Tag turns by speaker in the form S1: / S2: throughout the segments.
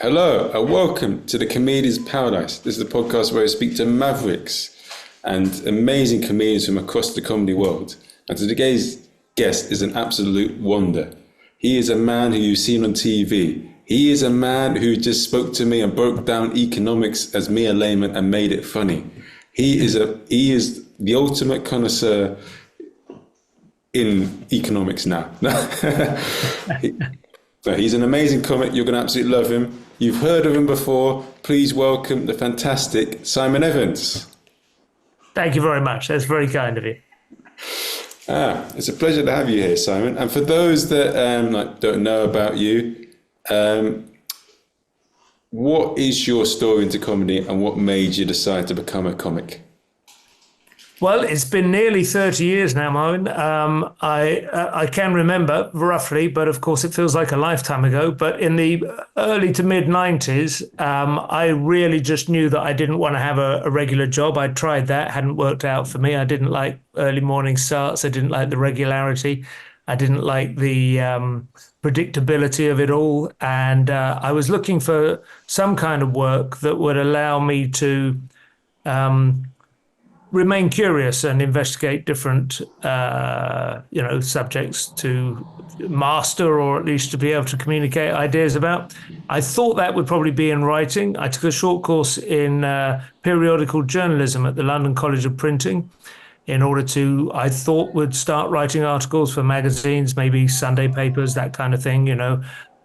S1: Hello and welcome to the Comedian's Paradise. This is the podcast where I speak to mavericks and amazing comedians from across the comedy world. And today's guest is an absolute wonder. He is a man who you've seen on TV. He is a man who just spoke to me and broke down economics as me, a layman, and made it funny. He is the ultimate connoisseur in economics now. He's an amazing comic. You're going to absolutely love him. You've heard of him before. Please welcome the fantastic Simon Evans.
S2: Thank you very much. That's very kind of you.
S1: It's a pleasure to have you here, Simon. And for those that don't know about you, what is your story into comedy and what made you decide to become a comic?
S2: Well, it's been nearly 30 years now, Marvin. I can remember roughly, but of course it feels like a lifetime ago. But in the early to mid 90s, I really just knew that I didn't want to have a regular job. I tried that, hadn't worked out for me. I didn't like early morning starts. I didn't like the regularity. I didn't like the predictability of it all. And I was looking for some kind of work that would allow me to remain curious and investigate different, subjects to master, or at least to be able to communicate ideas about. I thought that would probably be in writing. I took a short course in periodical journalism at the London College of Printing in order to, I thought, would start writing articles for magazines, maybe Sunday papers, that kind of thing,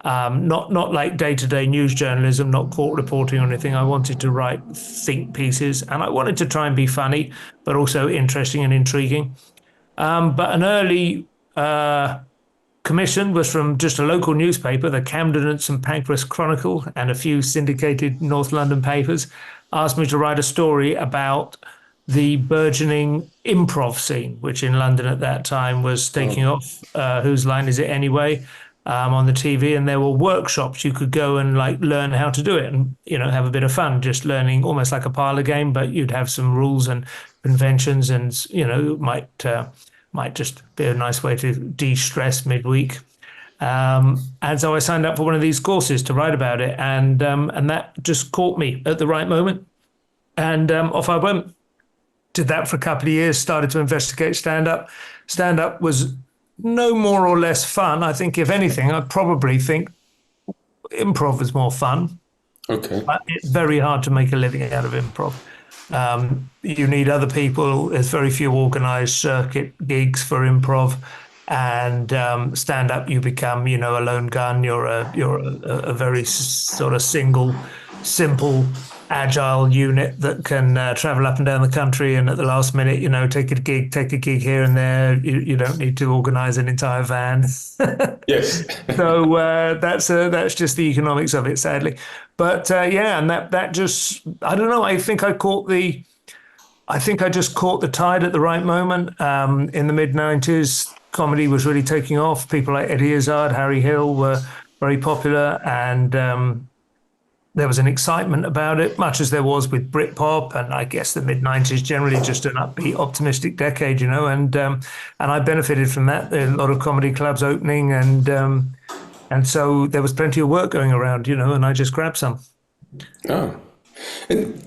S2: not like day-to-day news journalism, not court reporting or anything. I wanted to write think pieces, and I wanted to try and be funny, but also interesting and intriguing. But an early commission was from just a local newspaper, the Camden and St Pancras Chronicle, and a few syndicated North London papers, asked me to write a story about the burgeoning improv scene, which in London at that time was taking off. Whose Line Is It Anyway? On the TV, and there were workshops you could go and learn how to do it and have a bit of fun, just learning, almost like a parlor game, but you'd have some rules and conventions, and might just be a nice way to de-stress midweek. And so I signed up for one of these courses to write about it, and that just caught me at the right moment, and off I went. Did that for a couple of years. Started to investigate stand-up. Stand-up was no more or less fun. I think, if anything, I'd probably think improv is more fun.
S1: Okay.
S2: But it's very hard to make a living out of improv. You need other people. There's very few organized circuit gigs for improv. And stand-up, you become, a lone gun. You're a very sort of single, simple, agile unit that can travel up and down the country, and at the last minute, take a gig here and there. You don't need to organize an entire van.
S1: Yes.
S2: So that's just the economics of it, sadly. But and that just, I don't know. I think I just caught the tide at the right moment. In the mid 90s, comedy was really taking off. People like Eddie Izzard, Harry Hill were very popular, and there was an excitement about it, much as there was with Britpop, and I guess the mid-90s generally just an upbeat, optimistic decade, and I benefited from that. There were a lot of comedy clubs opening, and so there was plenty of work going around, and I just grabbed some.
S1: Oh, and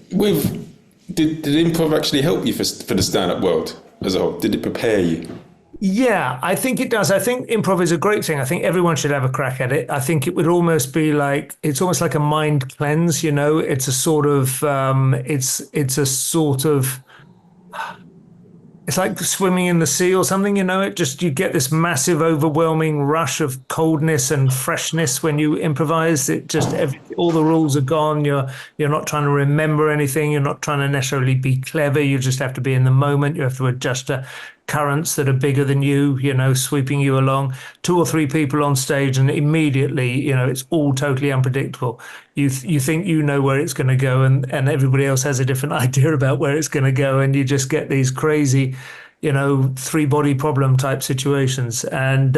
S1: did improv actually help you for the stand-up world as a whole? Did it prepare you?
S2: Yeah, I think it does. I think improv is a great thing. I think everyone should have a crack at it. I think it would almost be it's almost like a mind cleanse, It's a sort of, it's like swimming in the sea or something, you get this massive, overwhelming rush of coldness and freshness when you improvise. All the rules are gone. You're not trying to remember anything. You're not trying to necessarily be clever. You just have to be in the moment. You have to adjust to currents that are bigger than you, sweeping you along. 2 or 3 people on stage, and immediately, it's all totally unpredictable. You think you know where it's going to go, and everybody else has a different idea about where it's going to go, and you just get these crazy, 3-body problem type situations. And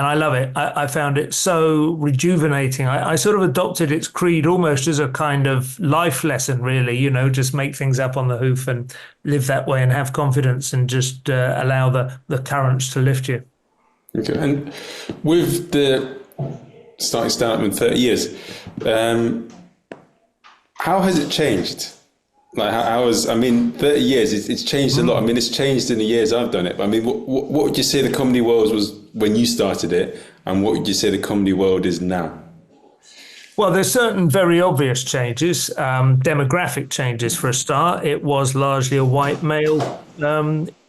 S2: I love it. I found it so rejuvenating. I sort of adopted its creed almost as a kind of life lesson, really, just make things up on the hoof and live that way and have confidence and just allow the currents to lift you.
S1: Okay. And with the starting stand-up in 30 years. How has it changed? Like, how has, I mean, 30 years, it's changed a lot. I mean, it's changed in the years I've done it. But I mean, what would you say the comedy world was when you started it? And what would you say the comedy world is now?
S2: Well, there's certain very obvious changes, demographic changes for a start. It was largely a white male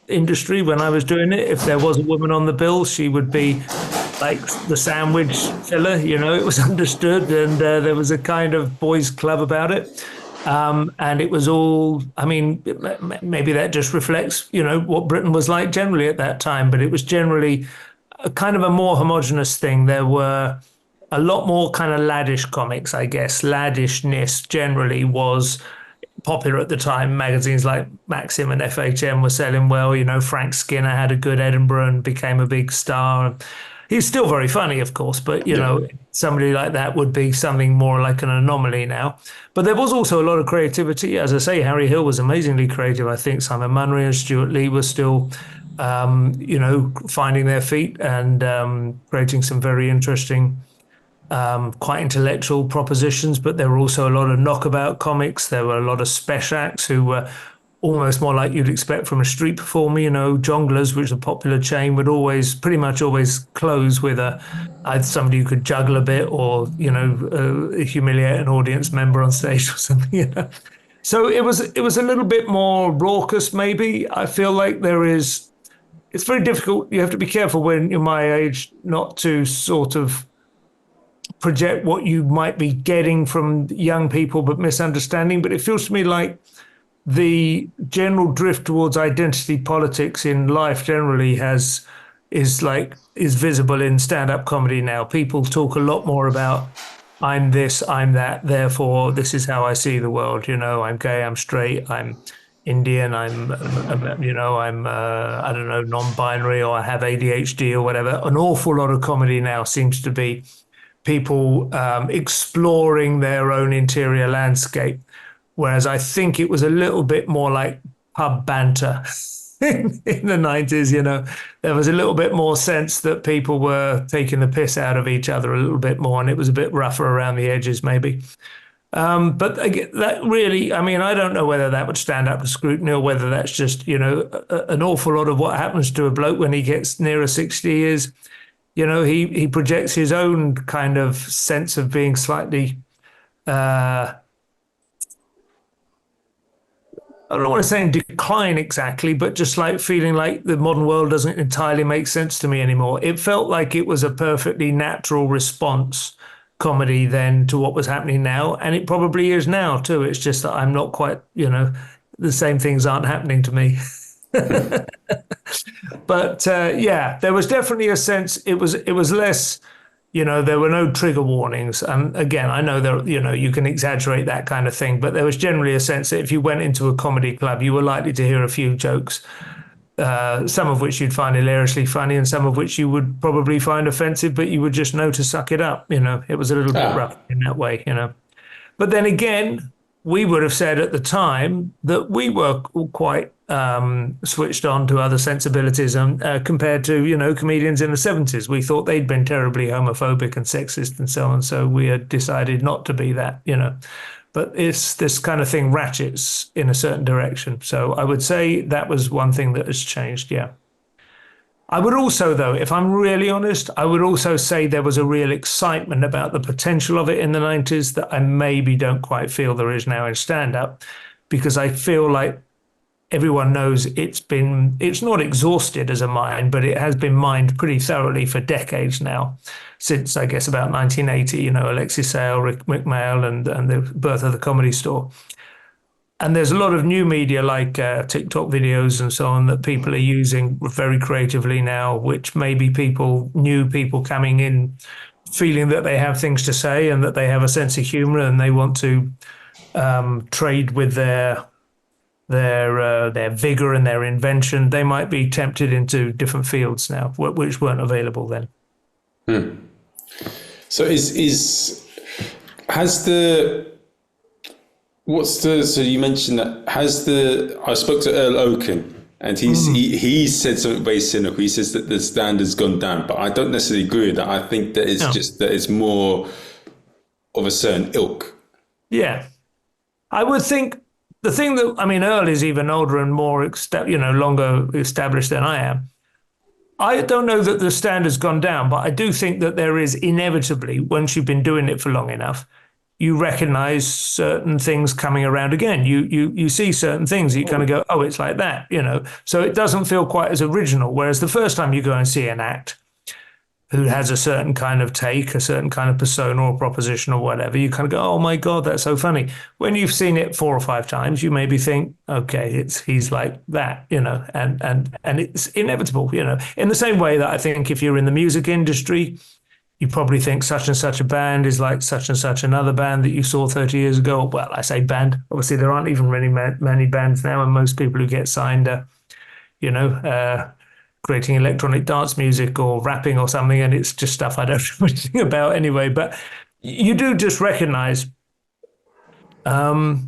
S2: industry when I was doing it. If there was a woman on the bill, she would be like the sandwich filler, you know, it was understood, and there was a kind of boys' club about it. And it was all, I mean, maybe that just reflects, you know, what Britain was like generally at that time, but it was generally a kind of a more homogenous thing. There were a lot more kind of laddish comics, I guess. Laddishness generally was popular at the time. Magazines like Maxim and FHM were selling well. You know, Frank Skinner had a good Edinburgh and became a big star. He's still very funny, of course, but, you know, somebody like that would be something more like an anomaly now. But there was also a lot of creativity. As I say, Harry Hill was amazingly creative. I think Simon Munry and Stuart Lee were still, you know, finding their feet and creating some very interesting, quite intellectual propositions. But there were also a lot of knockabout comics. There were a lot of special acts who were almost more like you'd expect from a street performer. You know, Jongleurs, which is a popular chain, would pretty much always close with either somebody who could juggle a bit or, you know, humiliate an audience member on stage or something, you know. So it was a little bit more raucous, maybe. I feel like it's very difficult. You have to be careful when you're my age not to sort of project what you might be getting from young people but misunderstanding. But it feels to me like the general drift towards identity politics in life generally is visible in stand-up comedy now. People talk a lot more about I'm this, I'm that, therefore this is how I see the world. You know, I'm gay, I'm straight, I'm Indian, I'm you know, I'm I don't know, non-binary, or I have ADHD or whatever. An awful lot of comedy now seems to be people exploring their own interior landscape. Whereas I think it was a little bit more like pub banter in the 90s, you know. There was a little bit more sense that people were taking the piss out of each other a little bit more, and it was a bit rougher around the edges, maybe. But again, that really, I mean, I don't know whether that would stand up to scrutiny or whether that's just, you know, an awful lot of what happens to a bloke when he gets nearer 60 is, you know, he projects his own kind of sense of being slightly... I don't want to say in decline exactly, but just like feeling like the modern world doesn't entirely make sense to me anymore. It felt like it was a perfectly natural response comedy then to what was happening now. And it probably is now too. It's just that I'm not quite, you know, the same things aren't happening to me. But yeah, there was definitely a sense it was less, you know, there were no trigger warnings. And again, I know that, you know, you can exaggerate that kind of thing, but there was generally a sense that if you went into a comedy club, you were likely to hear a few jokes, some of which you'd find hilariously funny and some of which you would probably find offensive, but you would just know to suck it up. You know, it was a little bit rough in that way, you know. But then again, we would have said at the time that we were quite switched on to other sensibilities compared to, you know, comedians in the 70s. We thought they'd been terribly homophobic and sexist and so on. So we had decided not to be that, you know. But it's this kind of thing ratchets in a certain direction. So I would say that was one thing that has changed, yeah. I would also, though, if I'm really honest, I would also say there was a real excitement about the potential of it in the 90s that I maybe don't quite feel there is now in stand-up, because I feel like everyone knows it's not exhausted as a mine, but it has been mined pretty thoroughly for decades now, since, I guess, about 1980, you know, Alexis Sale, Rick McMail, and the birth of the Comedy Store. And there's a lot of new media like TikTok videos and so on that people are using very creatively now, which maybe new people coming in feeling that they have things to say and that they have a sense of humor and they want to trade with their vigor and their invention. They might be tempted into different fields now, which weren't available then.
S1: So so you mentioned that I spoke to Earl Oaken And he said something very cynical. He says that the standard's gone down, but I don't necessarily agree with that. I think that it's just that it's more of a certain ilk.
S2: Yeah. I would think the thing that, I mean, Earl is even older and more, longer established than I am. I don't know that the standard's gone down, but I do think that there is inevitably, once you've been doing it for long enough, you recognize certain things coming around again. You see certain things, you kind of go, oh, it's like that, So it doesn't feel quite as original. Whereas the first time you go and see an act who has a certain kind of take, a certain kind of persona or proposition or whatever, you kind of go, oh my God, that's so funny. When you've seen it 4 or 5 times, you maybe think, okay, he's like that, and it's inevitable, In the same way that I think if you're in the music industry, you probably think such and such a band is like such and such another band that you saw 30 years ago. Well, I say band. Obviously, there aren't even many bands now, and most people who get signed are, creating electronic dance music or rapping or something, and it's just stuff I don't know anything about anyway. But you do just recognize that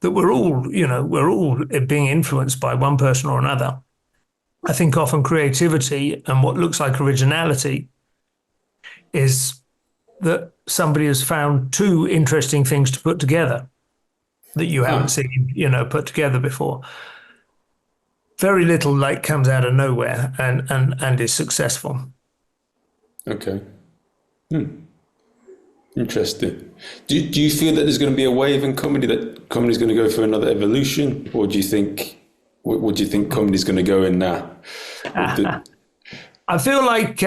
S2: we're all being influenced by one person or another. I think often creativity and what looks like originality is that somebody has found 2 interesting things to put together that you haven't seen, put together before. Very little comes out of nowhere and is successful.
S1: Okay. Interesting. Do you feel that there's going to be a wave in comedy, that comedy is going to go through another evolution, or do you think what do you think comedy is going to go in now?
S2: I feel like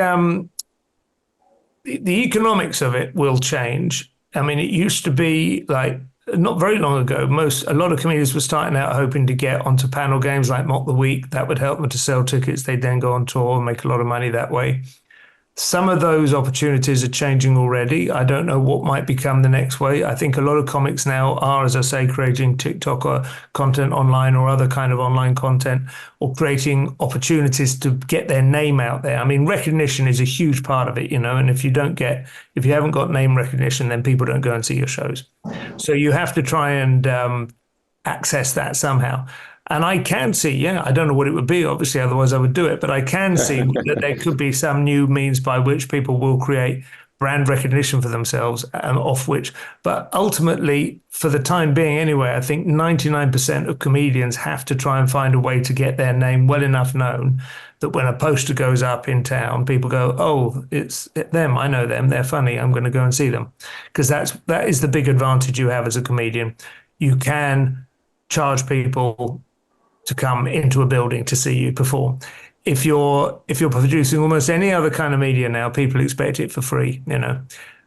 S2: the economics of it will change. I mean, it used to be not very long ago, a lot of comedians were starting out hoping to get onto panel games like Mock the Week. That would help them to sell tickets. They'd then go on tour and make a lot of money that way. Some of those opportunities are changing already. I don't know what might become the next way. I think a lot of comics now are, as I say, creating TikTok or content online or other kind of online content, or creating opportunities to get their name out there. I mean, recognition is a huge part of it, and if you haven't got name recognition, then people don't go and see your shows. So you have to try and access that somehow. And I can see, I don't know what it would be, obviously, otherwise I would do it, but I can see that there could be some new means by which people will create brand recognition for themselves, but ultimately, for the time being anyway, I think 99% of comedians have to try and find a way to get their name well enough known that when a poster goes up in town, people go, oh, it's them, I know them, they're funny, I'm going to go and see them. Because that is the big advantage you have as a comedian. You can charge people to come into a building to see you perform. If you're producing almost any other kind of media now, people expect it for free.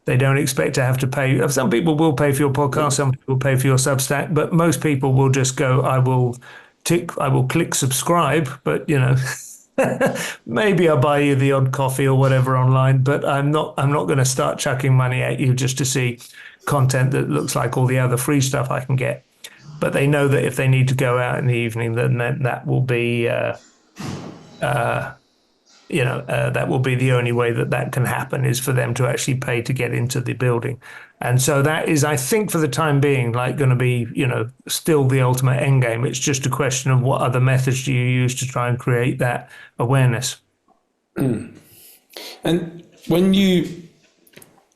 S2: They don't expect to have to pay. Some people will pay for your podcast, some people will pay for your Substack, but most people will just go, I will click subscribe, but maybe I'll buy you the odd coffee or whatever online, but I'm not going to start chucking money at you just to see content that looks like all the other free stuff I can get. But they know that if they need to go out in the evening, then that will be, that will be the only way that can happen, is for them to actually pay to get into the building. And so that is, I think, for the time being, going to be, still the ultimate end game. It's just a question of what other methods do you use to try and create that awareness.
S1: And when you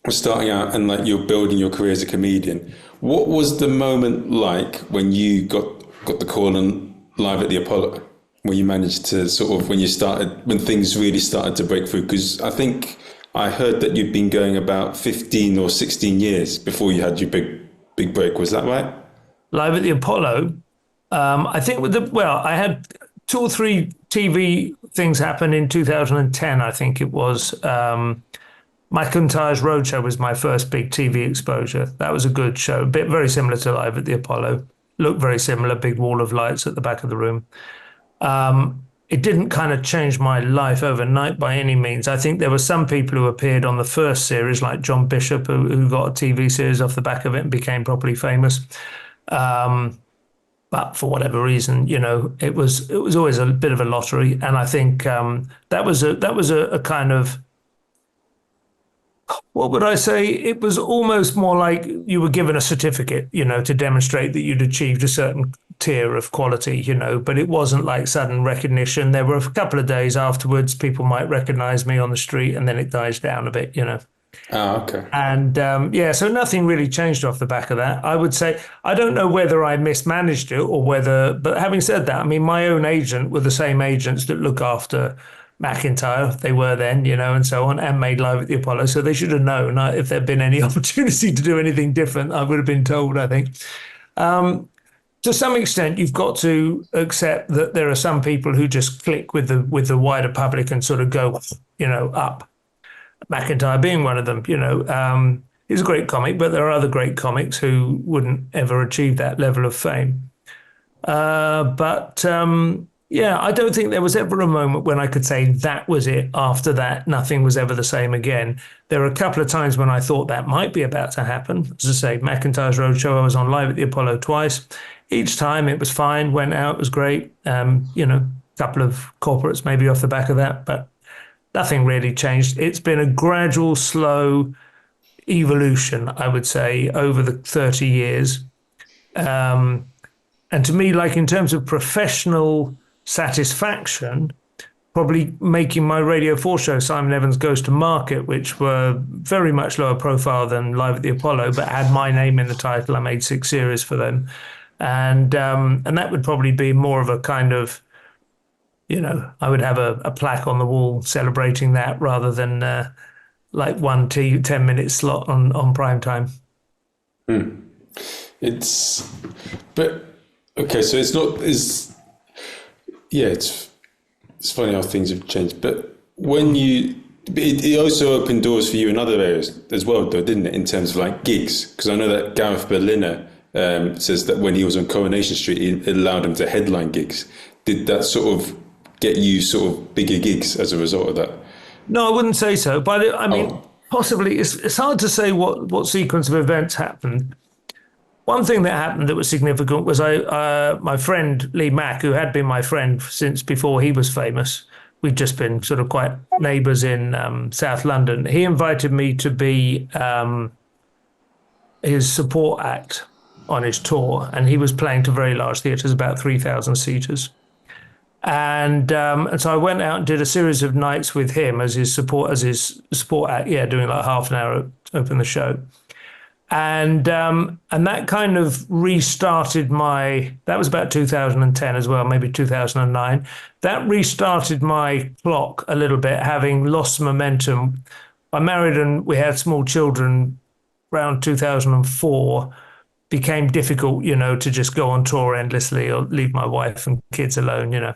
S1: were starting out and you're building your career as a comedian, what was the moment like when you got the call on Live at the Apollo, when you managed to when things really started to break through? Because I think I heard that you'd been going about 15 or 16 years before you had your big break. Was that right?
S2: Live at the Apollo, I think I had 2 or 3 TV things happen in 2010, I think it was. Mcintyres roadshow was my first big TV exposure. That was a good show, very similar to Live at the Apollo. Looked very similar, big wall of lights at the back of the room. It didn't kind of change my life overnight by any means. I think there were some people who appeared on the first series, like John Bishop, who got a TV series off the back of it and became properly famous. But for whatever reason, it was always a bit of a lottery. And I think that was a kind of, what would I say? It was almost more like you were given a certificate, to demonstrate that you'd achieved a certain tier of quality, but it wasn't like sudden recognition. There were a couple of days afterwards, people might recognize me on the street, and then it dies down a bit.
S1: Ah, okay.
S2: And so nothing really changed off the back of that. I would say, I don't know whether I mismanaged it or but having said that, I mean, my own agent were the same agents that look after Mcintyre. They were then, and so on, and made Live at the Apollo. So they should have known if there'd been any opportunity to do anything different, I would have been told, I think. To some extent, you've got to accept that there are some people who just click with the wider public and sort of go, up. Mcintyre being one of them, he's a great comic, but there are other great comics who wouldn't ever achieve that level of fame. I don't think there was ever a moment when I could say that was it. After that, nothing was ever the same again. There were a couple of times when I thought that might be about to happen. As I say, Mcintyres Roadshow, I was on Live at the Apollo twice. Each time it was fine, went out, it was great. A couple of corporates maybe off the back of that, but nothing really changed. It's been a gradual, slow evolution, I would say, over the 30 years. And to me, like in terms of professional satisfaction, probably making my Radio 4 show, Simon Evans Goes to Market, which were very much lower profile than Live at the Apollo, but had my name in the title. I made 6 series for them. And that would probably be more of a kind of, I would have a plaque on the wall celebrating that rather than like 10-minute slot on prime time.
S1: It's funny how things have changed. But when it also opened doors for you in other areas as well, though, didn't it? In terms of like gigs, because I know that Gareth Berliner says that when he was on Coronation Street, it allowed him to headline gigs. Did that sort of get you sort of bigger gigs as a result of that?
S2: No, I wouldn't say so. But I mean, possibly it's hard to say what sequence of events happened. One thing that happened that was significant was my friend Lee Mack, who had been my friend since before he was famous. We'd just been sort of quite neighbours in South London. He invited me to be his support act on his tour, and he was playing to very large theatres, about 3,000 seaters. And so I went out and did a series of nights with him as his support act, doing like half an hour to open the show. And that kind of restarted that was about 2010 as well, maybe 2009. That restarted my clock a little bit, having lost momentum. I married and we had small children around 2004. Became difficult, to just go on tour endlessly or leave my wife and kids alone,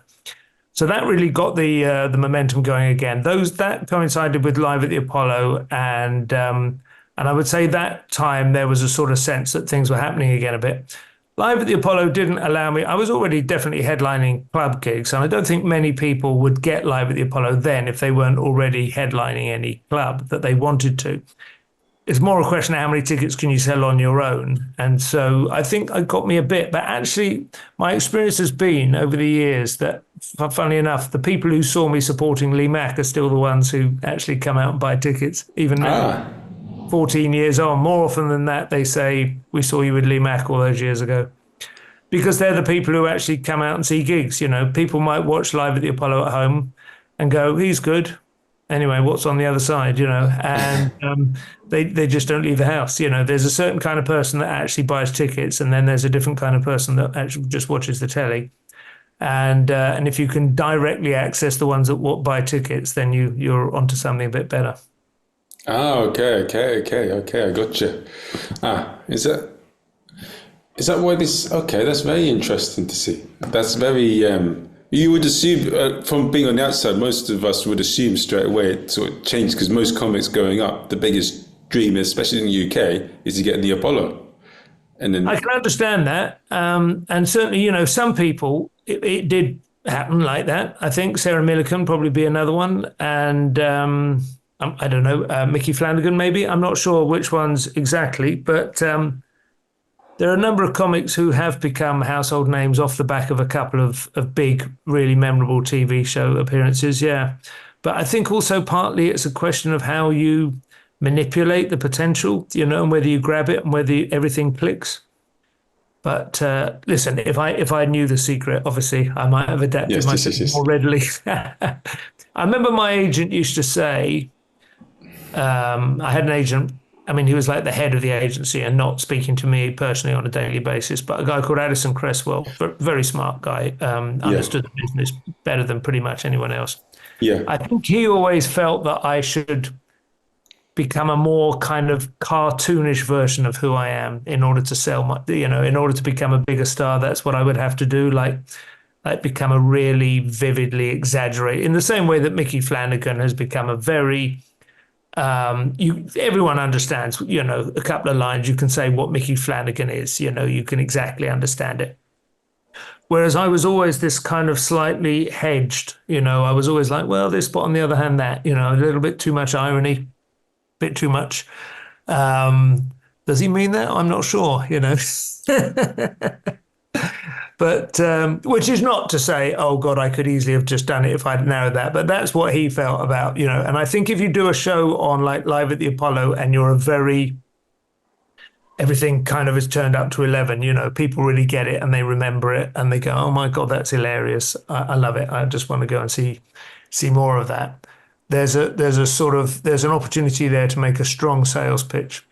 S2: So that really got the momentum going again. That coincided with Live at the Apollo, and I would say that time there was a sort of sense that things were happening again a bit. Live at the Apollo didn't allow me. I was already definitely headlining club gigs, and I don't think many people would get Live at the Apollo then if they weren't already headlining any club that they wanted to. It's more a question of how many tickets can you sell on your own. And so I think it got me a bit. But actually, my experience has been over the years that, funnily enough, the people who saw me supporting Lee Mack are still the ones who actually come out and buy tickets, even now, 14 years on. More often than that, they say, we saw you with Lee Mack all those years ago. Because they're the people who actually come out and see gigs. People might watch Live at the Apollo at home and go, he's good. Anyway, what's on the other side, and they just don't leave the house. There's a certain kind of person that actually buys tickets, and then there's a different kind of person that actually just watches the telly. And if you can directly access the ones that buy tickets, then you're onto something a bit better.
S1: Oh, okay, I gotcha. Is that why this? Okay, that's very interesting to see. That's very. You would assume, from being on the outside, most of us would assume straight away it sort of changed because most comics going up, the biggest dream, especially in the UK, is to get the Apollo. And then I
S2: can understand that. And certainly, some people, it did happen like that. I think Sarah Millican probably be another one. And I don't know, Mickey Flanagan maybe. I'm not sure which ones exactly, but there are a number of comics who have become household names off the back of a couple of big, really memorable TV show appearances, yeah. But I think also partly it's a question of how you manipulate the potential, and whether you grab it and whether everything clicks. But listen, if I knew the secret, obviously I might have adapted
S1: Yes, yes,
S2: myself
S1: yes, yes.
S2: more readily. I remember my agent used to say, I had an agent. I mean, he was like the head of the agency and not speaking to me personally on a daily basis, but a guy called Addison Cresswell, very smart guy,
S1: Yeah,
S2: understood the business better than pretty much anyone else.
S1: yeah.
S2: I think he always felt that I should become a more kind of cartoonish version of who I am in order to sell my, in order to become a bigger star. That's what I would have to do. Like become a really vividly exaggerate in the same way that Mickey Flanagan has become a very everyone understands, a couple of lines you can say what Mickey Flanagan is, you can exactly understand it. Whereas I was always this kind of slightly hedged, I was always like, well, this, but on the other hand, that, a little bit too much irony, bit too much. Does he mean that? I'm not sure, But which is not to say, oh God, I could easily have just done it if I'd narrowed that. But that's what he felt about, And I think if you do a show on like Live at the Apollo and you're a very everything kind of is turned up to 11, people really get it and they remember it and they go, oh my God, that's hilarious. I love it. I just want to go and see more of that. There's an opportunity there to make a strong sales pitch.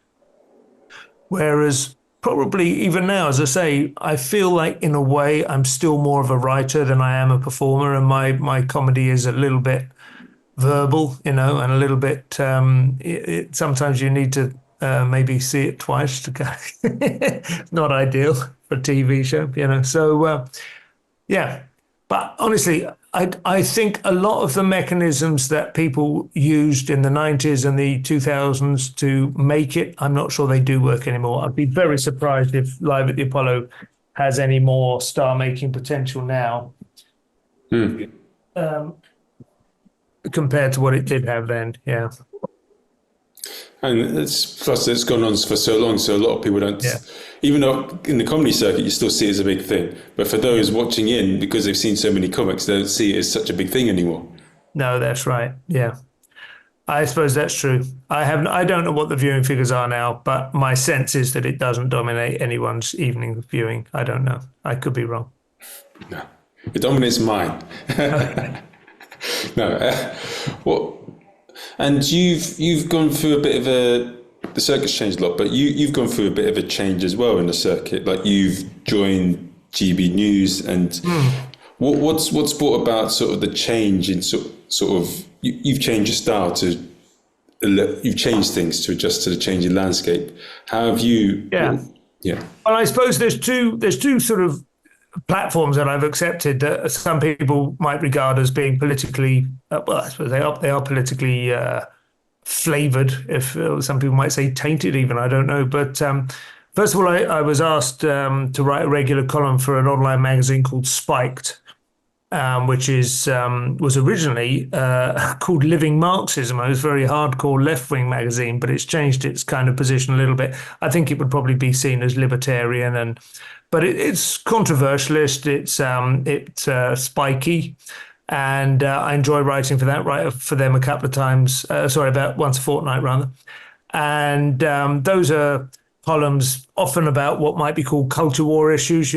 S2: Whereas probably even now, as I say, I feel like in a way I'm still more of a writer than I am a performer, and my comedy is a little bit verbal, and a little bit. Sometimes you need to maybe see it twice to go. Not ideal for a TV show, So yeah, but honestly, I think a lot of the mechanisms that people used in the 90s and the 2000s to make it, I'm not sure they do work anymore. I'd be very surprised if Live at the Apollo has any more star-making potential now compared to what it did have then. Yeah.
S1: And plus it's gone on for so long, so a lot of people don't, even though in the comedy circuit you still see it as a big thing, but for those watching in, because they've seen so many comics, they don't see it as such a big thing anymore.
S2: No, that's right. Yeah, I suppose that's true. I don't know what the viewing figures are now, but my sense is that it doesn't dominate anyone's evening viewing. I don't know. I could be wrong.
S1: No, it dominates mine. No, what? And you've gone through a bit of the circuit's changed a lot, but you've gone through a bit of a change as well in the circuit. Like you've joined GB News, and what's brought about sort of the change in sort of you've changed your style you've changed things to adjust to the changing landscape. How have you?
S2: Yeah. Well, I suppose there's two sort of platforms that I've accepted that some people might regard as being politically, I suppose they are politically flavored. If some people might say tainted, even, I don't know. But first of all, I was asked to write a regular column for an online magazine called Spiked, which was originally called Living Marxism. It was a very hardcore left-wing magazine, but it's changed its kind of position a little bit. I think it would probably be seen as libertarian, but it's controversialist. It's spiky, and I enjoy writing for that. Write for them a couple of times. About once a fortnight rather, and those are columns often about what might be called culture war issues,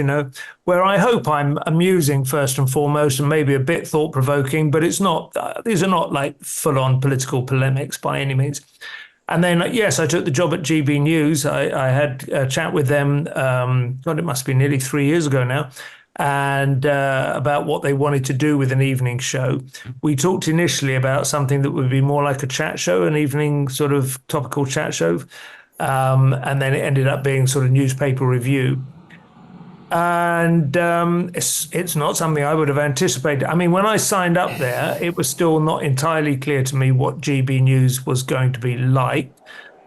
S2: where I hope I'm amusing first and foremost and maybe a bit thought-provoking, but it's not, these are not like full-on political polemics by any means. And then, yes, I took the job at GB News. I had a chat with them, God, it must be nearly 3 years ago now, and about what they wanted to do with an evening show. We talked initially about something that would be more like a chat show, an evening sort of topical chat show. And then it ended up being sort of newspaper review. And it's not something I would have anticipated. I mean, when I signed up there, it was still not entirely clear to me what GB News was going to be like.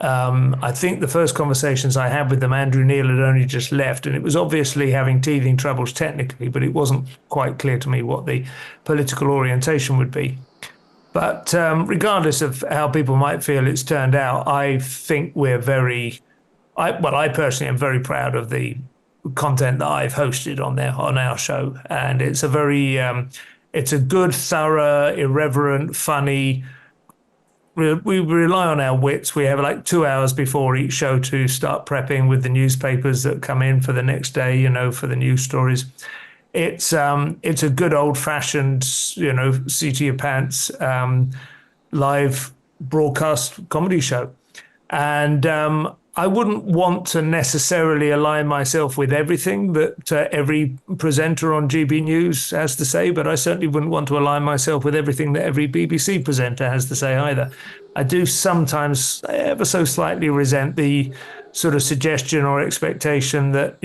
S2: I think the first conversations I had with them, Andrew Neil had only just left, and it was obviously having teething troubles technically, but it wasn't quite clear to me what the political orientation would be. But regardless of how people might feel it's turned out, I think we're I personally am very proud of the content that I've hosted on our show. And it's it's a good, thorough, irreverent, funny, we rely on our wits. We have like 2 hours before each show to start prepping with the newspapers that come in for the next day, for the news stories. It's a good old fashioned, seat of your pants, live broadcast comedy show. And I wouldn't want to necessarily align myself with everything that every presenter on GB News has to say, but I certainly wouldn't want to align myself with everything that every BBC presenter has to say either. I do sometimes ever so slightly resent the sort of suggestion or expectation that,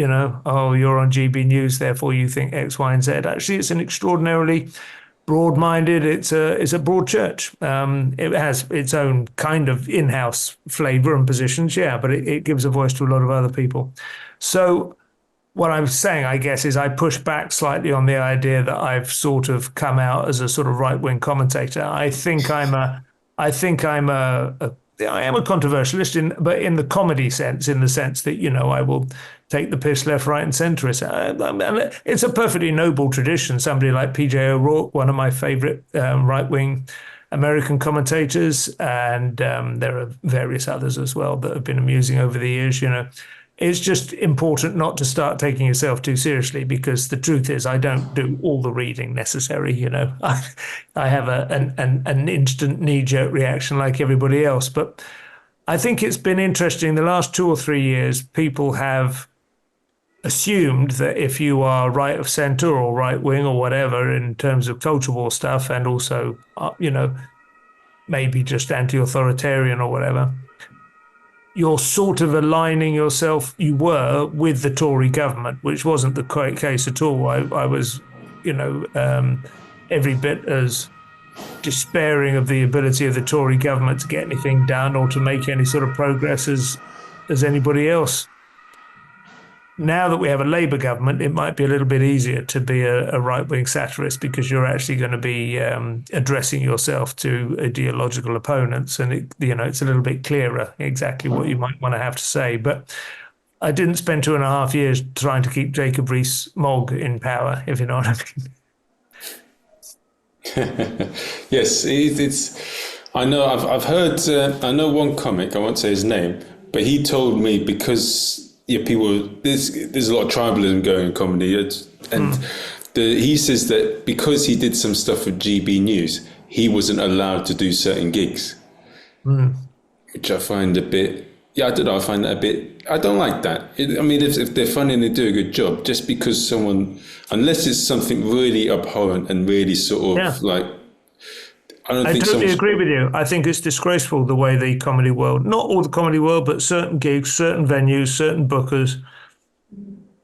S2: oh, you're on GB News, therefore you think X, Y, and Z. Actually, it's an extraordinarily broad-minded. It's a broad church. It has its own kind of in-house flavor and positions, but it gives a voice to a lot of other people. So what I'm saying, I guess, is I push back slightly on the idea that I've sort of come out as a sort of right-wing commentator. I am a controversialist, but in the comedy sense, in the sense that, I will take the piss left, right, and centre. It's a perfectly noble tradition. Somebody like PJ O'Rourke, one of my favourite right-wing American commentators, and there are various others as well that have been amusing over the years. It's just important not to start taking yourself too seriously, because the truth is I don't do all the reading necessary. I have an instant knee-jerk reaction like everybody else. But I think it's been interesting the last 2 or 3 years. People have assumed that if you are right of centre or right wing or whatever in terms of culture war stuff, and also maybe just anti-authoritarian or whatever, you're sort of aligning yourself, you were, with the Tory government, which wasn't the case at all. I was, every bit as despairing of the ability of the Tory government to get anything done or to make any sort of progress as anybody else. Now that we have a Labour government, it might be a little bit easier to be a right-wing satirist, because you're actually going to be addressing yourself to ideological opponents, and it's a little bit clearer exactly what you might want to have to say. But I didn't spend 2.5 years trying to keep Jacob Rees-Mogg in power, if you know what I mean.
S1: Yes, it's. I know. I've heard. I know one comic. I won't say his name, but he told me, because people, there's a lot of tribalism going in comedy, he says that because he did some stuff with GB News, he wasn't allowed to do certain gigs, which I find a bit. I don't know. I find that a bit. I don't like that. If they're funny and they do a good job, just because someone, unless it's something really abhorrent and really sort of like. I
S2: totally agree with you. I think it's disgraceful the way the comedy world, not all the comedy world, but certain gigs, certain venues, certain bookers,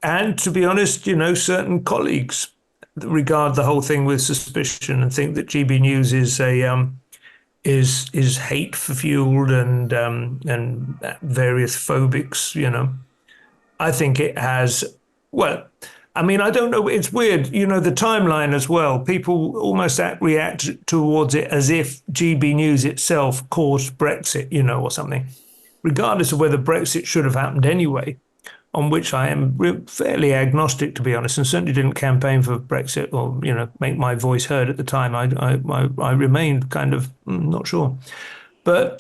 S2: and to be honest, certain colleagues regard the whole thing with suspicion and think that GB News is hate fueled and various phobics. I think it has. Well, I don't know. It's weird, the timeline as well. People almost react towards it as if GB News itself caused Brexit, or something, regardless of whether Brexit should have happened anyway, on which I am fairly agnostic, to be honest, and certainly didn't campaign for Brexit or, make my voice heard at the time. I remained kind of not sure. But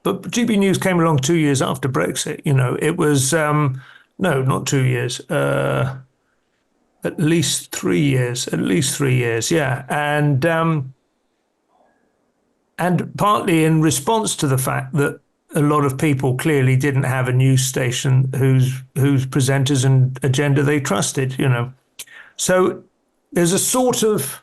S2: GB News came along 2 years after Brexit. It was... No, not 2 years. At least 3 years. Yeah, and partly in response to the fact that a lot of people clearly didn't have a news station whose presenters and agenda they trusted. So there's a sort of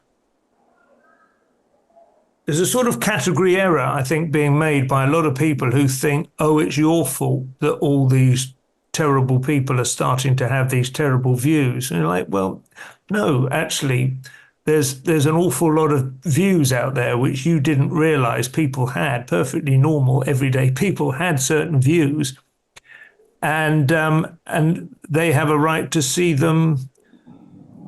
S2: category error, I think, being made by a lot of people who think, oh, it's your fault that all these terrible people are starting to have these terrible views. And you're like, well, no, actually, there's an awful lot of views out there which you didn't realize people had. Perfectly normal, everyday people had certain views, and they have a right to see them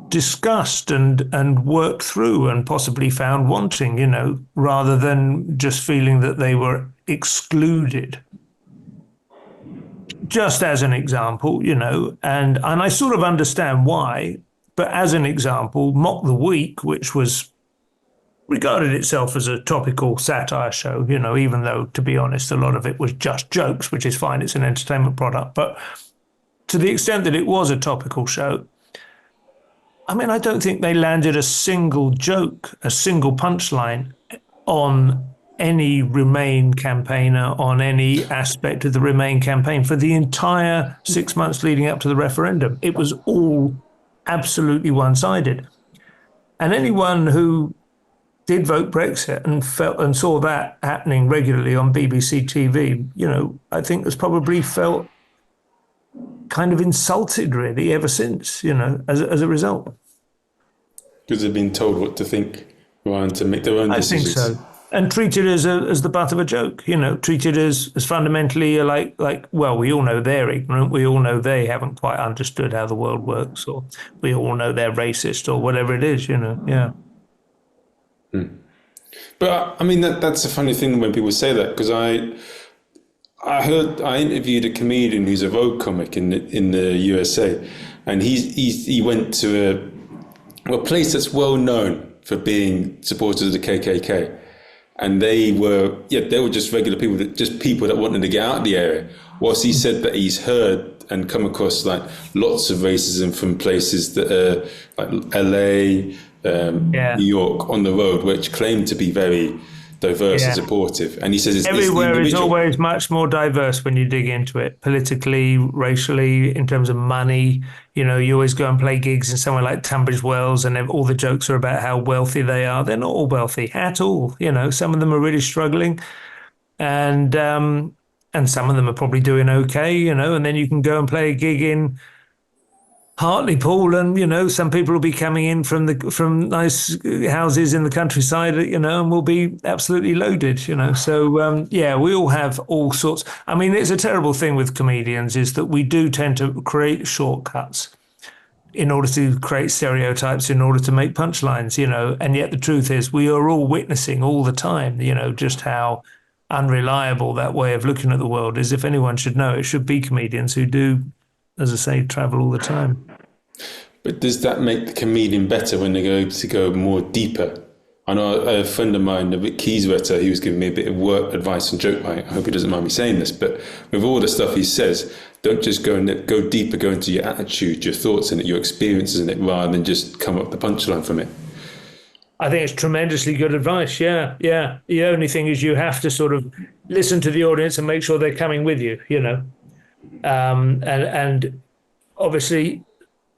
S2: discussed and worked through and possibly found wanting, rather than just feeling that they were excluded. Just as an example, and I sort of understand why, but as an example, Mock the Week, which was regarded itself as a topical satire show, even though, to be honest, a lot of it was just jokes, which is fine. It's an entertainment product. But to the extent that it was a topical show, I mean, I don't think they landed a single joke, a single punchline on any Remain campaigner, on any aspect of the Remain campaign for the entire 6 months leading up to the referendum. It was all absolutely one-sided. And anyone who did vote Brexit and felt and saw that happening regularly on BBC TV, I think has probably felt kind of insulted, really, ever since, as a result.
S1: Because they've been told what to think rather than to make their own decisions.
S2: I think so. And treated as the butt of a joke, treated as fundamentally like, well, we all know they're ignorant. We all know they haven't quite understood how the world works, or we all know they're racist, or whatever it is, yeah.
S1: But I mean, that's a funny thing when people say that, because I interviewed a comedian who's a road comic in the USA, and he went to a place that's well known for being supporters of the KKK. And they were just regular people, just people that wanted to get out of the area. Whilst he said that he's heard and come across like lots of racism from places that are like LA, New York on the road, which claim to be very diverse and supportive. And he says it's
S2: everywhere is always much more diverse when you dig into it, politically, racially, in terms of money. You always go and play gigs in somewhere like Tunbridge Wells, and all the jokes are about how wealthy they are. They're not all wealthy at all. Some of them are really struggling, and some of them are probably doing okay. And then you can go and play a gig in Hartlepool, and some people will be coming in from nice houses in the countryside, and will be absolutely loaded, So we all have all sorts. I mean, it's a terrible thing with comedians is that we do tend to create shortcuts in order to create stereotypes, in order to make punchlines, And yet the truth is, we are all witnessing all the time, just how unreliable that way of looking at the world is. If anyone should know, it should be comedians who do, as I say, travel all the time.
S1: But does that make the comedian better when they go more deeper? I know a friend of mine, Vic Kieswetter, he was giving me a bit of work advice and joke. I hope he doesn't mind me saying this, but with all the stuff he says, don't just go deeper, go into your attitude, your thoughts in it, your experiences in it, rather than just come up the punchline from it.
S2: I think it's tremendously good advice. Yeah. The only thing is you have to sort of listen to the audience and make sure they're coming with you, and obviously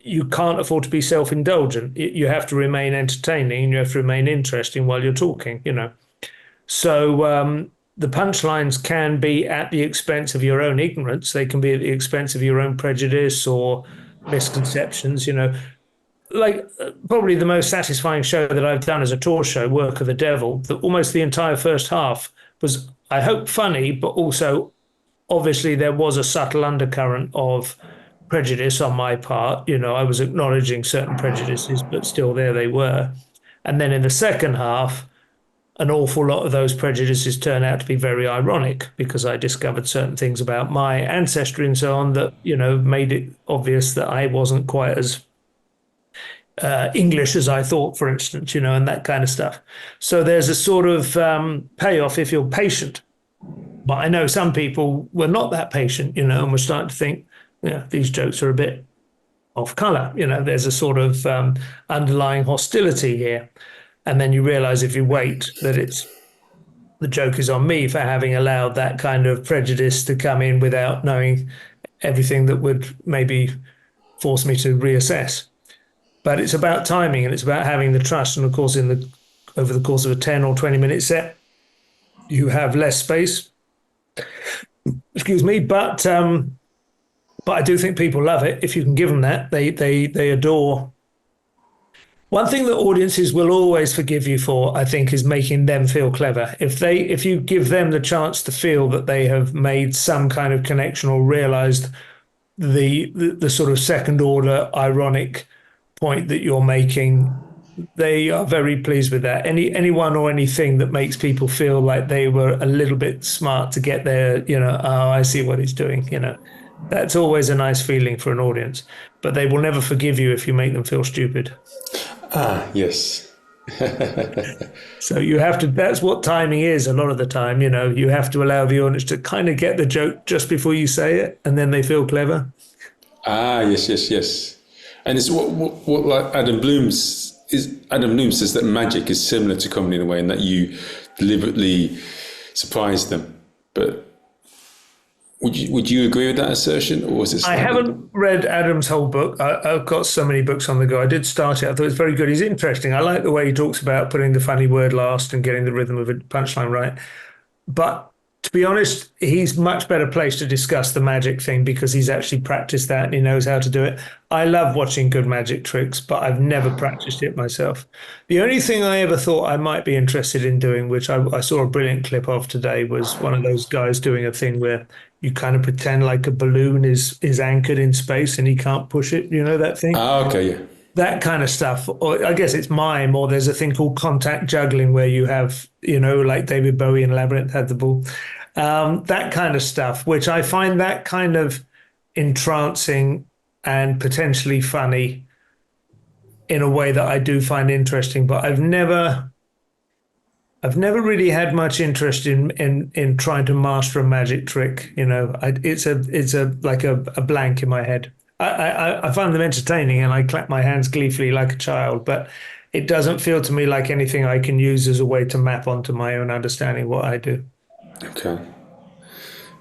S2: you can't afford to be self-indulgent. You have to remain entertaining, and you have to remain interesting while you're talking, So the punchlines can be at the expense of your own ignorance. They can be at the expense of your own prejudice or misconceptions, Like probably the most satisfying show that I've done as a tour show, Work of the Devil, that almost the entire first half was, I hope, funny, but also obviously there was a subtle undercurrent of prejudice on my part. I was acknowledging certain prejudices, but still there they were. And then in the second half, an awful lot of those prejudices turn out to be very ironic, because I discovered certain things about my ancestry and so on that, made it obvious that I wasn't quite as English as I thought, for instance, and that kind of stuff. So there's a sort of payoff if you're patient. But I know some people were not that patient, and were starting to think, these jokes are a bit off colour. There's a sort of underlying hostility here. And then you realise if you wait that the joke is on me for having allowed that kind of prejudice to come in without knowing everything that would maybe force me to reassess. But it's about timing, and it's about having the trust. And of course, over the course of a 10 or 20-minute set, you have less space. Excuse me, but I do think people love it. If you can give them that, they adore. One thing that audiences will always forgive you for, I think, is making them feel clever. If you give them the chance to feel that they have made some kind of connection or realised the sort of second order ironic point that you're making, they are very pleased with that. Anyone or anything that makes people feel like they were a little bit smart to get there, oh, I see what he's doing, that's always a nice feeling for an audience. But they will never forgive you if you make them feel stupid.
S1: Yes.
S2: So you have to, that's what timing is a lot of the time. You have to allow the audience to kind of get the joke just before you say it, and then they feel clever.
S1: Ah, yes, yes, yes. And it's what like Adam Bloom says that magic is similar to comedy in a way, in that you deliberately surprise them. But would you agree with that assertion, or is it
S2: I
S1: slightly?
S2: haven't read Adam's whole book. I've got so many books on the go. I did start it. I thought it was very good. He's interesting. I like the way he talks about putting the funny word last and getting the rhythm of a punchline right. But to be honest, he's much better placed to discuss the magic thing because he's actually practiced that and he knows how to do it. I love watching good magic tricks, but I've never practiced it myself. The only thing I ever thought I might be interested in doing, which I saw a brilliant clip of today, was one of those guys doing a thing where you kind of pretend like a balloon is anchored in space and he can't push it. You know that thing?
S1: Ah, okay, yeah.
S2: That kind of stuff. Or I guess it's mime, or there's a thing called contact juggling where you have, like David Bowie in Labyrinth had the ball. That kind of stuff, which I find that kind of entrancing and potentially funny in a way that I do find interesting. But I've never really had much interest in trying to master a magic trick. It's a like a blank in my head. I find them entertaining and I clap my hands gleefully like a child, but it doesn't feel to me like anything I can use as a way to map onto my own understanding what I do.
S1: Okay.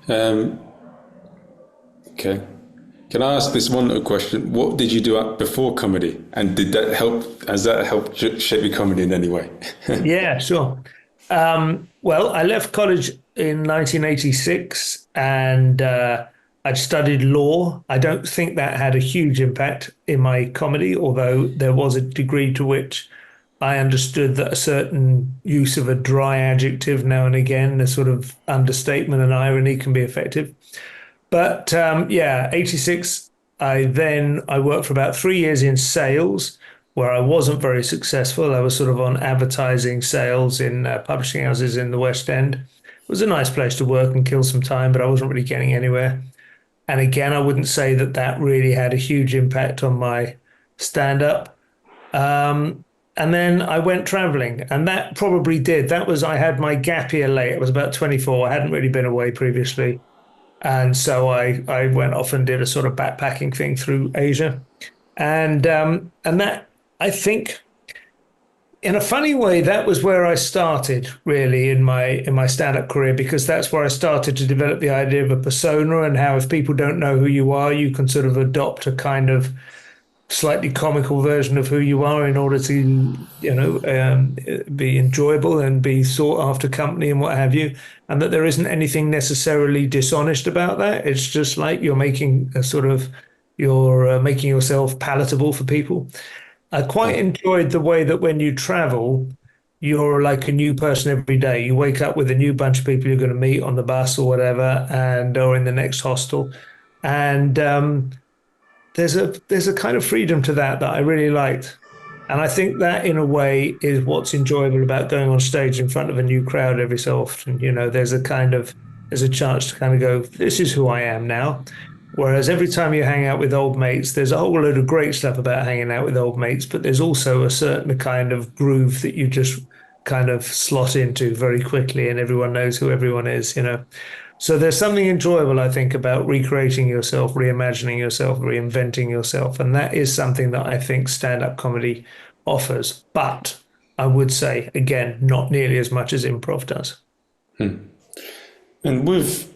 S1: Um, okay. Can I ask this one little question? What did you do before comedy, and did that help? Has that helped shape your comedy in any way?
S2: Yeah, sure. Well, I left college in 1986 and I'd studied law. I don't think that had a huge impact in my comedy, although there was a degree to which I understood that a certain use of a dry adjective now and again, a sort of understatement and irony, can be effective. But yeah, 86, I worked for about 3 years in sales where I wasn't very successful. I was sort of on advertising sales in publishing houses in the West End. It was a nice place to work and kill some time, but I wasn't really getting anywhere. And again, I wouldn't say that that really had a huge impact on my stand up. And then I went traveling, and that probably did. I had my gap year late. I was about 24. I hadn't really been away previously. And so I went off and did a sort of backpacking thing through Asia. And that, I think, in a funny way, that was where I started really in my stand-up career, because that's where I started to develop the idea of a persona and how if people don't know who you are, you can sort of adopt a kind of slightly comical version of who you are in order to, be enjoyable and be sought after company and what have you. And that there isn't anything necessarily dishonest about that. It's just like you're making yourself palatable for people. I quite enjoyed the way that when you travel, you're like a new person every day. You wake up with a new bunch of people you're going to meet on the bus or whatever, and or in the next hostel, and there's a kind of freedom to that I really liked, and I think that in a way is what's enjoyable about going on stage in front of a new crowd every so often. There's a chance to kind of go, this is who I am now. Whereas every time you hang out with old mates, there's a whole load of great stuff about hanging out with old mates, but there's also a certain kind of groove that you just kind of slot into very quickly, and everyone knows who everyone is. So there's something enjoyable, I think, about recreating yourself, reimagining yourself, reinventing yourself. And that is something that I think stand-up comedy offers. But I would say, again, not nearly as much as improv does.
S1: And with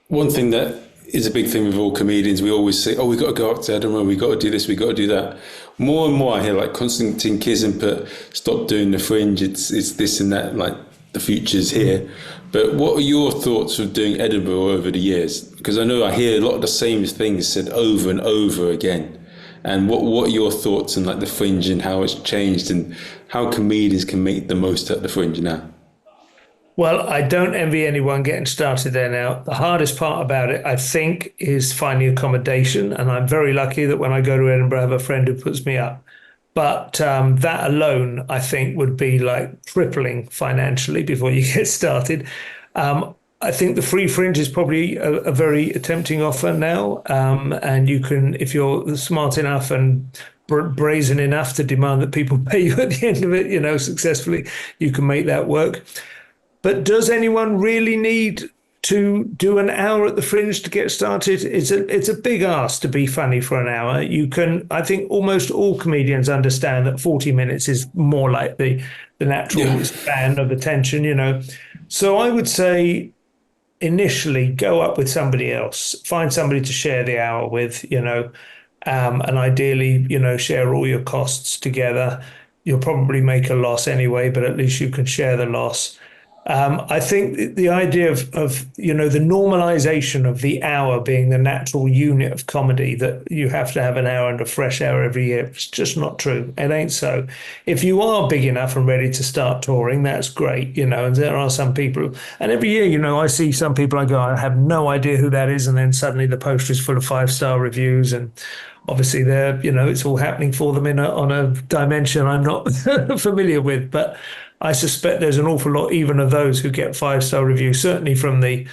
S1: one thing that is a big thing with all comedians, we always say, oh, we got to go up to Edinburgh, we got to do this, we got to do that. More and more I hear like Konstantin Kissin stop doing the Fringe, it's this and that, like the future's here. But what are your thoughts of doing Edinburgh over the years? Because I know I hear a lot of the same things said over and over again. And what are your thoughts on like the Fringe and how it's changed and how comedians can make the most out of the Fringe now?
S2: Well, I don't envy anyone getting started there now. The hardest part about it, I think, is finding accommodation. And I'm very lucky that when I go to Edinburgh, I have a friend who puts me up. But that alone, I think, would be like tripling financially before you get started. I think the free fringe is probably a very tempting offer now. And you can, if you're smart enough and brazen enough to demand that people pay you at the end of it, successfully, you can make that work. But does anyone really need to do an hour at the Fringe to get started? It's a big ask to be funny for an hour. I think almost all comedians understand that 40 minutes is more like the natural span of attention, So I would say initially go up with somebody else, find somebody to share the hour with, and ideally, share all your costs together. You'll probably make a loss anyway, but at least you can share the loss. I think the idea of the normalization of the hour being the natural unit of comedy, that you have to have an hour and a fresh hour every year, it's just not true. It ain't so. If you are big enough and ready to start touring, that's great, and there are some people, and every year, I see some people, I go, I have no idea who that is, and then suddenly the poster is full of 5-star reviews, and obviously they're, it's all happening for them on a dimension I'm not familiar with, but I suspect there's an awful lot even of those who get 5-star reviews, certainly from the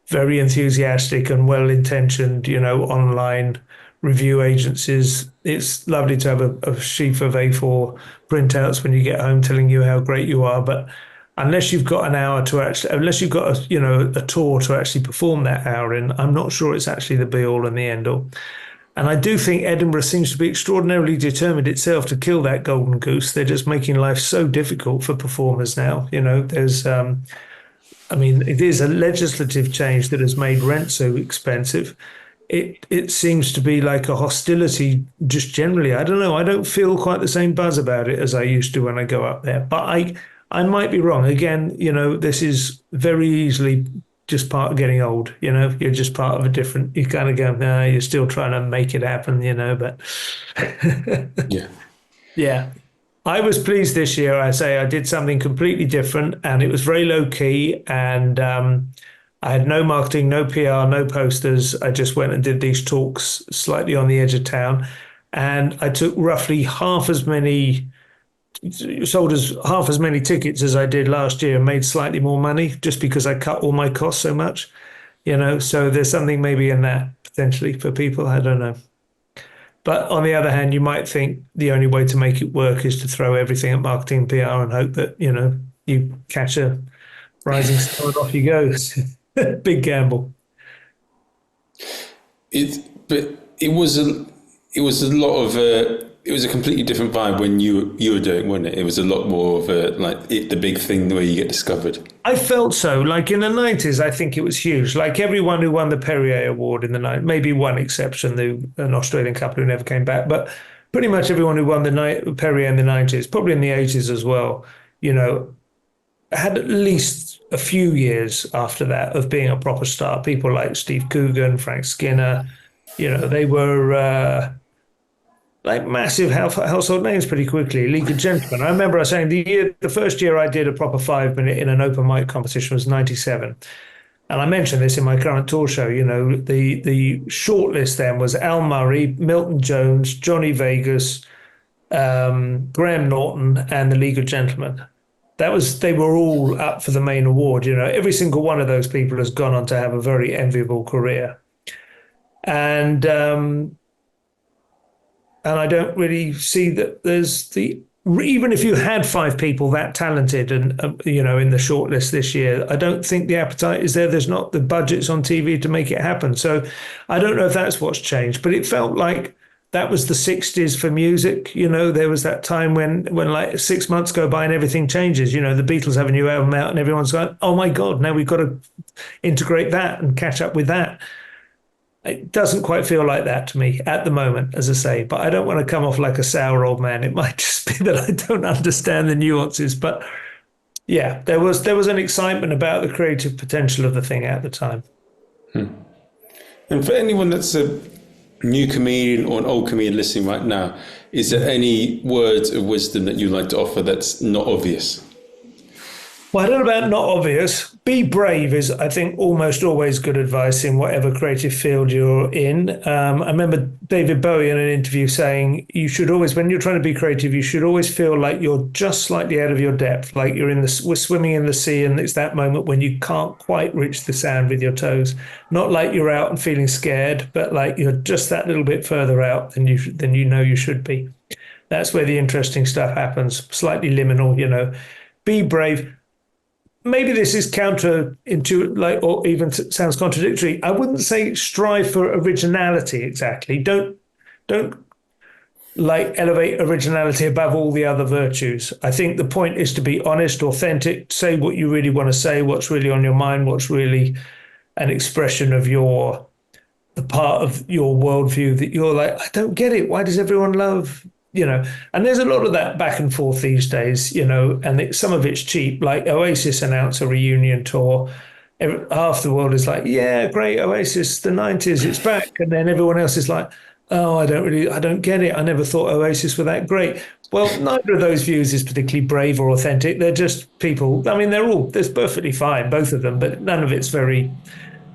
S2: very enthusiastic and well-intentioned, online review agencies. It's lovely to have a sheaf of A4 printouts when you get home telling you how great you are. But unless you've got an hour to actually, unless you've got a tour to actually perform that hour in, I'm not sure it's actually the be-all and the end-all. And I do think Edinburgh seems to be extraordinarily determined itself to kill that golden goose. They're just making life so difficult for performers now. There's, it is a legislative change that has made rent so expensive. It seems to be like a hostility just generally. I don't know. I don't feel quite the same buzz about it as I used to when I go up there. But I might be wrong. Again, this is very easily just part of getting old, you're just part of a different, you kind of go, no, you're still trying to make it happen, but yeah. I was pleased this year. I did something completely different, and it was very low key, and I had no marketing, no PR, no posters. I just went and did these talks slightly on the edge of town, and I took roughly sold half as many tickets as I did last year and made slightly more money just because I cut all my costs so much, so there's something maybe in that potentially for people. I don't know. But on the other hand, you might think the only way to make it work is to throw everything at marketing and PR and hope that, you catch a rising star and off you go. Big gamble.
S1: It was a completely different vibe when you were doing it, wasn't it? It was a lot more of the big thing where you get discovered.
S2: I felt so. Like in the 90s, I think it was huge. Like everyone who won the Perrier Award in the 90s, maybe one exception, an Australian couple who never came back, but pretty much everyone who won the Perrier in the 90s, probably in the 80s as well, had at least a few years after that of being a proper star. People like Steve Coogan, Frank Skinner, they were like massive household names pretty quickly. League of Gentlemen. I remember saying the first year I did a proper 5-minute in an open mic competition was 97. And I mentioned this in my current tour show, the shortlist then was Al Murray, Milton Jones, Johnny Vegas, Graham Norton, and the League of Gentlemen. They were all up for the main award. Every single one of those people has gone on to have a very enviable career. And I don't really see that there's even if you had 5 people that talented and, in the shortlist this year, I don't think the appetite is there. There's not the budgets on TV to make it happen. So I don't know if that's what's changed, but it felt like that was the 60s for music. There was that time when like 6 months go by and everything changes. The Beatles have a new album out and everyone's going, oh my God, now we've got to integrate that and catch up with that. It doesn't quite feel like that to me at the moment, as I say, but I don't want to come off like a sour old man. It might just be that I don't understand the nuances, but yeah, there was an excitement about the creative potential of the thing at the time.
S1: And for anyone that's a new comedian or an old comedian listening right now, is there any words of wisdom that you'd like to offer that's not obvious?
S2: Well, I don't know about not obvious. Be brave is, I think, almost always good advice in whatever creative field you're in. I remember David Bowie in an interview saying you should always, when you're trying to be creative, you should always feel like you're just slightly out of your depth, like we're swimming in the sea, and it's that moment when you can't quite reach the sand with your toes. Not like you're out and feeling scared, but like you're just that little bit further out than you know you should be. That's where the interesting stuff happens. Slightly liminal, Be brave. Maybe this is counterintuitive, or even sounds contradictory. I wouldn't say strive for originality exactly. Don't like elevate originality above all the other virtues. I think the point is to be honest, authentic, say what you really want to say, what's really on your mind, what's really an expression of the part of your worldview that you're like, I don't get it. Why does everyone love? And there's a lot of that back and forth these days, and some of it's cheap. Like Oasis announced a reunion tour. Half the world is like, yeah, great, Oasis, the 90s, it's back. And then everyone else is like, oh, I don't get it. I never thought Oasis were that great. Well, neither of those views is particularly brave or authentic. They're just people. I mean, they're perfectly fine, both of them, but none of it's very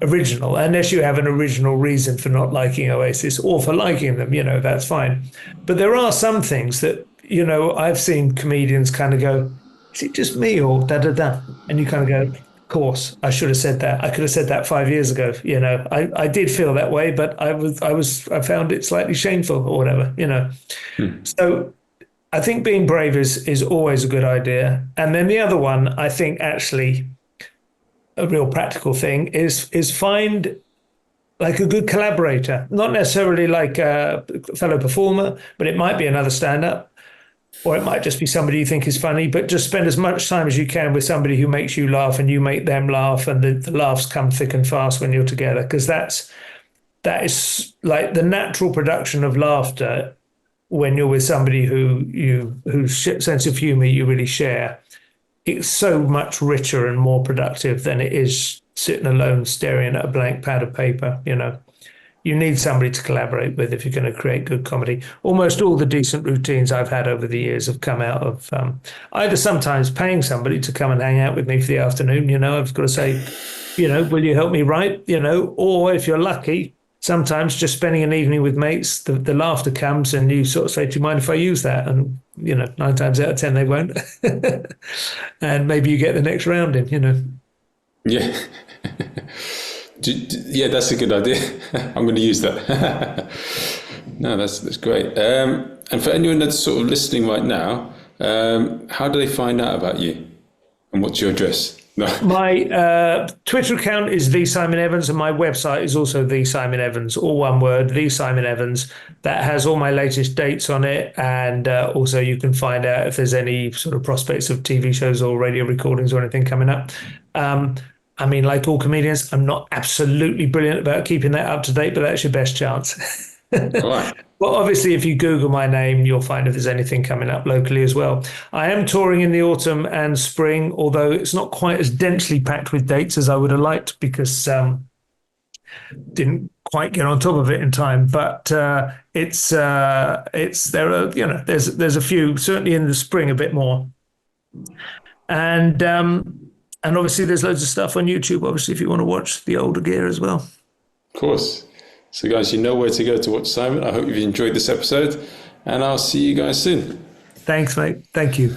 S2: original, unless you have an original reason for not liking Oasis or for liking them, that's fine. But there are some things that, I've seen comedians kind of go, is it just me or da da da? And you kind of go, of course, I should have said that. I could have said that 5 years ago. I did feel that way, but I found it slightly shameful or whatever, So I think being brave is always a good idea. And then the other one, I think actually a real practical thing is find like a good collaborator, not necessarily like a fellow performer, but it might be another stand-up, or it might just be somebody you think is funny, but just spend as much time as you can with somebody who makes you laugh and you make them laugh, and the laughs come thick and fast when you're together, because that is like the natural production of laughter when you're with somebody whose sense of humor you really share. It's so much richer and more productive than it is sitting alone staring at a blank pad of paper. You need somebody to collaborate with if you're going to create good comedy. Almost all the decent routines I've had over the years have come out of either sometimes paying somebody to come and hang out with me for the afternoon. I've got to say, will you help me write? Or if you're lucky, sometimes just spending an evening with mates, the laughter comes and you sort of say, do you mind if I use that? And, 9 times out of 10, they won't. And maybe you get the next round in.
S1: Yeah. Yeah, that's a good idea. I'm going to use that. No, that's great. And for anyone that's sort of listening right now, how do they find out about you? And what's your address? No.
S2: My Twitter account is The Simon Evans, and my website is also The Simon Evans, all one word, The Simon Evans. That has all my latest dates on it, and also you can find out if there's any sort of prospects of TV shows or radio recordings or anything coming up. I mean, like all comedians, I'm not absolutely brilliant about keeping that up to date, but that's your best chance.
S1: All right.
S2: Well, obviously, if you Google my name, you'll find if there's anything coming up locally as well. I am touring in the autumn and spring, although it's not quite as densely packed with dates as I would have liked because didn't quite get on top of it in time. But there's a few, certainly in the spring a bit more, and obviously there's loads of stuff on YouTube. Obviously, if you want to watch the older gear as well.
S1: Of course. So guys, you know where to go to watch Simon. I hope you've enjoyed this episode, and I'll see you guys soon.
S2: Thanks, mate. Thank you.